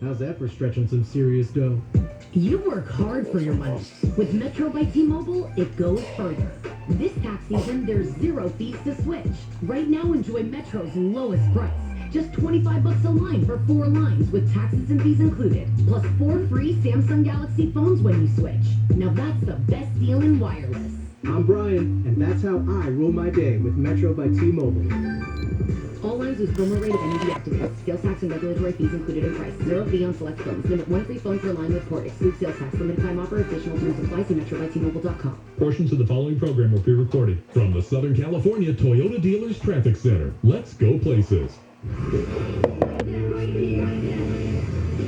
How's that for stretching some serious dough? You work hard for your money. With Metro by T-Mobile, it goes further. This tax season, there's 0 fees to switch. Right now, enjoy Metro's lowest price. Just $25 a line for 4 lines with taxes and fees included. Plus 4 free Samsung Galaxy phones when you switch. Now that's the best deal in wireless. I'm Brian, and that's how I rule my day with Metro by T-Mobile. All lines use promo rate of NED active. Sales tax and regulatory fees included in price. 0 fee on select phones. Limit 1 free phone per line with port. Exclude sales tax. Limited time offer. Additional terms apply. See metrobystmobile.com. Portions of the following program will be recorded from the Southern California Toyota Dealers Traffic Center. Let's go places.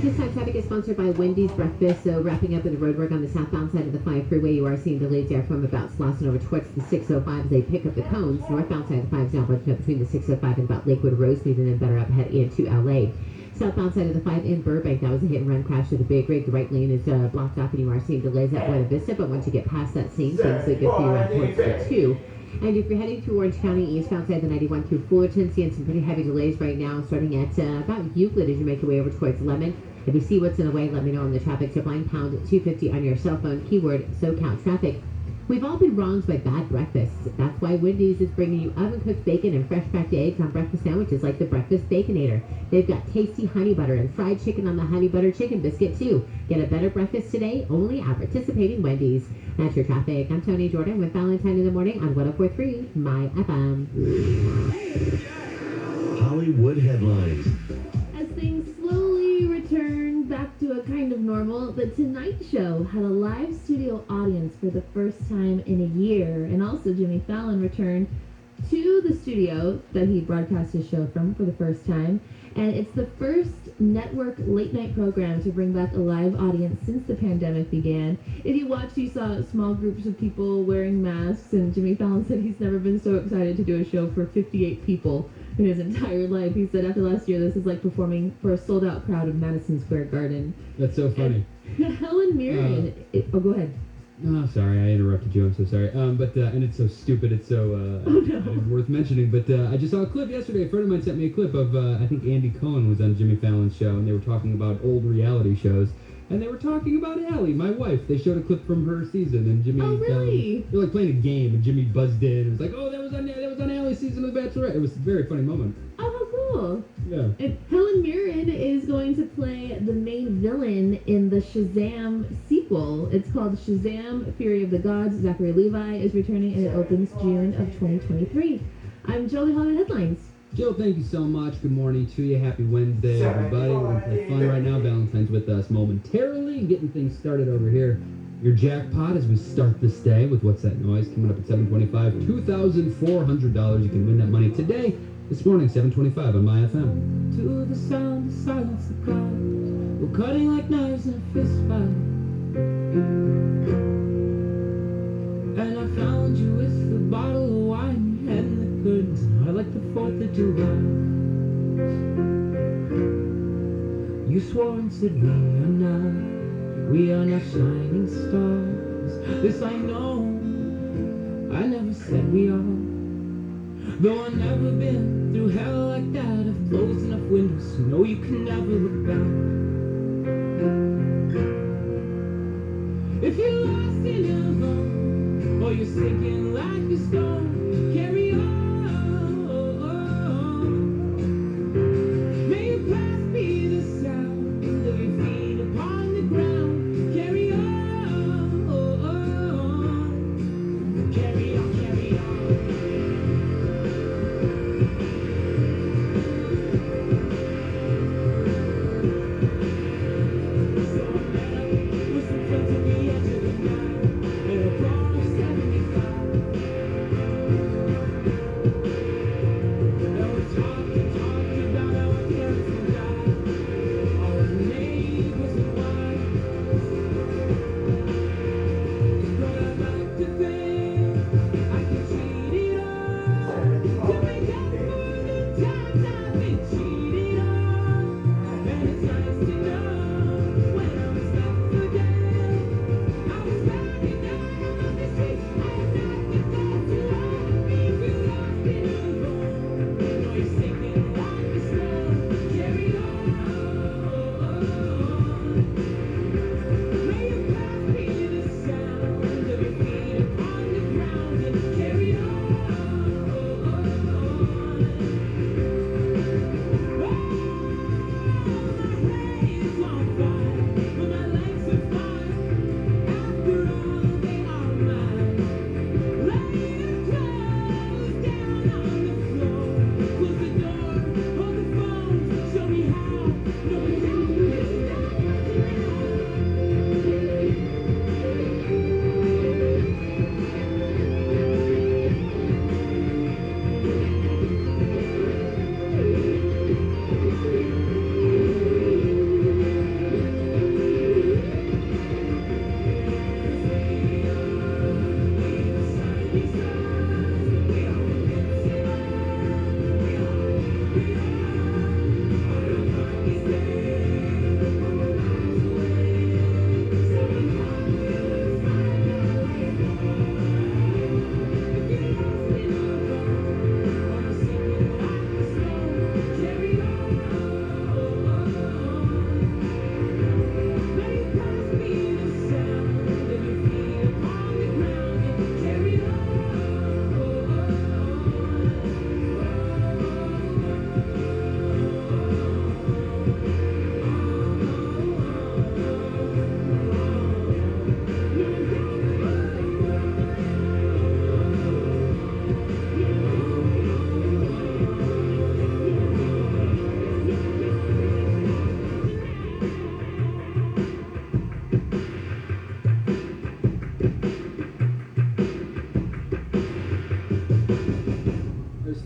This time traffic is sponsored by Wendy's Breakfast. So wrapping up with the roadwork on the southbound side of the 5 freeway, you are seeing delays there from about Slauson over towards the 605 as they pick up the cones. Northbound side of the 5 is now bunching up between the 605 and about Lakewood Rosemead, and then better up ahead into LA. Southbound side of the 5 in Burbank, that was a hit and run crash with a big rig. The right lane is blocked off, and you are seeing delays at Buena Vista, but once you get past that same things that get through towards the 2. And if you're heading to Orange County, eastbound side of the 91 through Fullerton, seeing some pretty heavy delays right now, starting at about Euclid as you make your way over towards Lemon. If you see what's in the way, let me know on the traffic tip line, pound 250 on your cell phone, keyword SoCal traffic. We've all been wronged by bad breakfasts. That's why Wendy's is bringing you oven-cooked bacon and fresh-cracked eggs on breakfast sandwiches like the Breakfast Baconator. They've got tasty honey butter and fried chicken on the honey butter chicken biscuit, too. Get a better breakfast today, only at participating Wendy's. That's your traffic. I'm Tony Jordan with Valentine in the Morning on 104.3 MyFM. Hollywood headlines. As things slowly return back to a kind of normal, The Tonight Show had a live studio audience for the first time in a year, and also Jimmy Fallon returned to the studio that he broadcast his show from for the first time, and it's the first network late night program to bring back a live audience since the pandemic began. If you watched, you saw small groups of people wearing masks, and Jimmy Fallon said he's never been so excited to do a show for 58 people in his entire life. He said after last year, this is like performing for a sold-out crowd of Madison Square Garden. That's so funny. And Helen Mirren. Go ahead. Oh, sorry, I interrupted you. I'm so sorry. But and it's so stupid. It's so worth mentioning. But I just saw a clip yesterday. A friend of mine sent me a clip of I think Andy Cohen was on Jimmy Fallon's show, and they were talking about old reality shows. And they were talking about Allie, my wife. They showed a clip from her season, and Jimmy. Oh, really? They were like playing a game, and Jimmy buzzed in. And was like, "Oh, that was on Allie's season of The Bachelorette." It was a very funny moment. Oh, how cool! Yeah. And Helen Mirren is going to play the main villain in the Shazam sequel. It's called Shazam: Fury of the Gods. Zachary Levi is returning, and it opens June of 2023. I'm Jolie Hollywood Headlines. Jill, thank you so much. Good morning to you. Happy Wednesday, everybody. We're going to have fun right now. Valentine's with us momentarily, getting things started over here. Your jackpot as we start this day with What's That Noise? Coming up at 7:25. $2,400. You can win that money today, this morning, 7:25 on MyFM. To the sound of silence, the clouds were cutting like knives in a fist fight. And I found you with a bottle of wine and the goods. I like the 4th of July. You swore and said we are not shining stars. This I know, I never said we are. Though I've never been through hell like that, I've closed enough windows to know you can never look back. If you're lost in a home, or you're sinking like a stone, carry on. May your past be the sound of your feet upon the ground. Carry on. Carry on, carry on.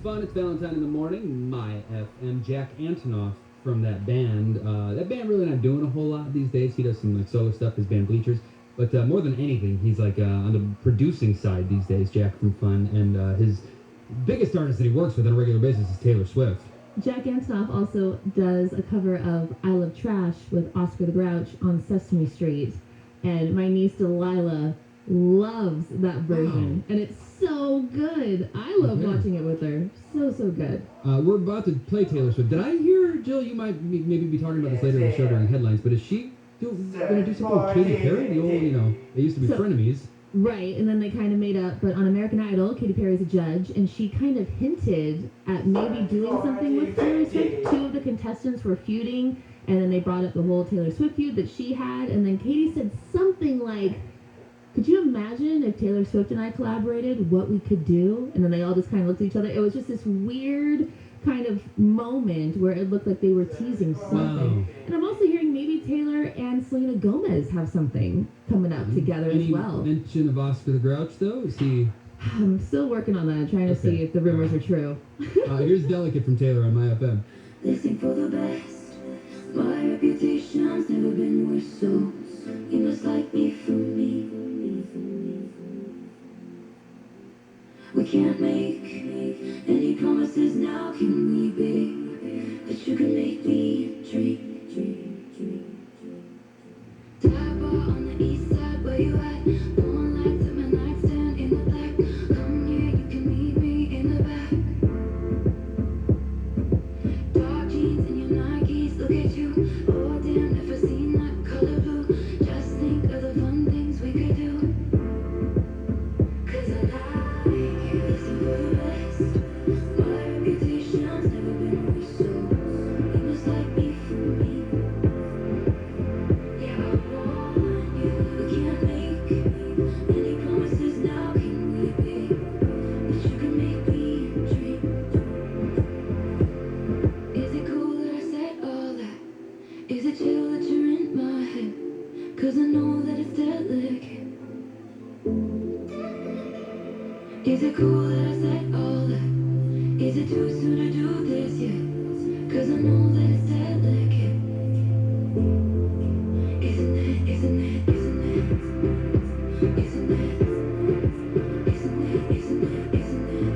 fun. It's Valentine in the morning. MyFM. Jack Antonoff from that band. That band really not doing a whole lot these days. He does some like solo stuff, his band Bleachers. But more than anything, he's like on the producing side these days, Jack from Fun. And his biggest artist that he works with on a regular basis is Taylor Swift. Jack Antonoff also does a cover of I Love Trash with Oscar the Grouch on Sesame Street. And my niece Delilah loves that version. And it's so good. I love watching it with her. So, so good. We're about to play Taylor Swift. Did I hear, Jill, you might maybe be talking about this later in the show during headlines, but is she going to do something with Katy Perry? The old, they used to be frenemies. Right, and then they kind of made up, but on American Idol, Katy Perry's a judge, and she kind of hinted at maybe doing something with Taylor Swift. Two of the contestants were feuding, and then they brought up the whole Taylor Swift feud that she had, and then Katy said something like, could you imagine if Taylor Swift and I collaborated, what we could do? And then they all just kind of looked at each other. It was just this weird kind of moment where it looked like they were teasing something. Wow. And I'm also hearing maybe Taylor and Selena Gomez have something coming up together as well. Any mention of Oscar the Grouch, though? Is he... I'm still working on that, trying to see if the rumors are true. Here's Delicate from Taylor on MyFM. Listen for the best. My reputation's never been worse, so you must like me for me. We can't make any promises now, can we, babe? But you can make me dream. Dive bar on the east side, where you at? One light to my nightstand in the black. Come here, you can meet me in the back. Dark jeans and your Nikes, look at you. Oh damn, never seen that color blue. Just think of the fun things we could do. 'Cause I like you, listen for the best. My reputation's never been worse, so you must like me for me. Yeah, I want you. We can't make any promises now, can we, babe? But you can make me dream. Is it cool that I said all that? Is it chill that you're in my head? 'Cause I know that it's delicate. Is it cool that I said all that? Is it too soon to do this yet? 'Cause I know that it's delicate. Isn't it, isn't it, isn't it? Isn't it? Isn't it, isn't it, isn't it?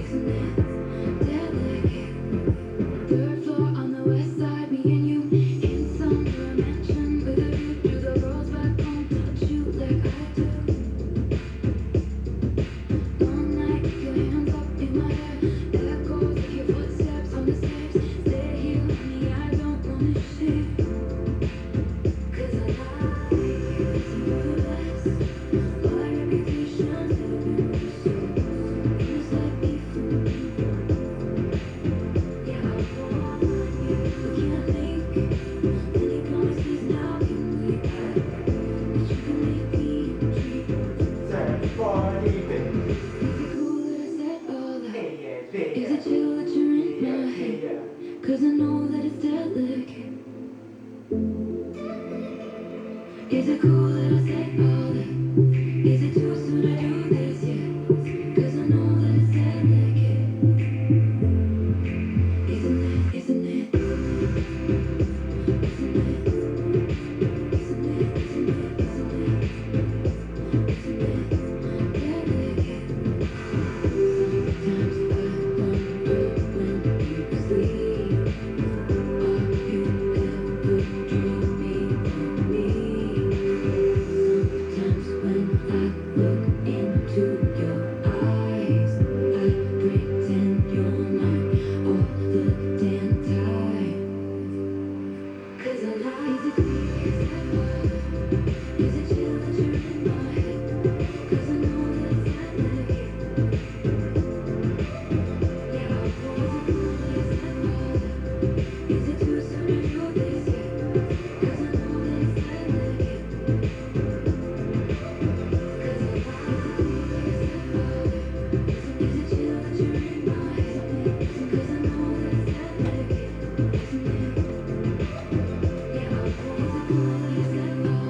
Isn't it delicate? Third floor on the west side, me and you in some mansion with a view to the girls back home. Touch you like I do. One night, your hands up in my hair. Echoes like your footsteps on the stairs. Stay here with me, I don't wanna share. 'Cause I like you, listen for the best. My reputation's never been worse, so you must like me for me. Yeah, I want you. We can't make any promises now, can we, babe? But you can make me dream. Is it cool that I said all that? Is it chill that you're in my head? 'Cause I know that it's delicate. Is it cool that I said all that? Is it too soon to do this yet? 'Cause I know that it's delicate. Isn't it, isn't it, isn't it? Isn't it? Isn't it, isn't it, isn't it? Isn't it delicate? Sometimes I wonder when you sleep. Are you ever dreaming of me? Sometimes when I look into your eyes, I pretend you're mine all the damn time. 'Cause I like. Is it cool? Is it chill that you're in my head? 'Cause I know that it's delicate. Yeah, I want. Is it cool that I said all that? Is it too soon to do this yet? 'Cause I know that it's delicate. 'Cause I like. Is it chill that you're in my head? 'Cause I know that it's delicate. Isn't it? Yeah, I want. Is it cool that I said all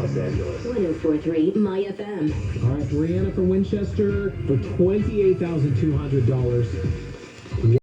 Los Angeles. 1043 MyFM. All right, Brianna from Winchester for $28,200.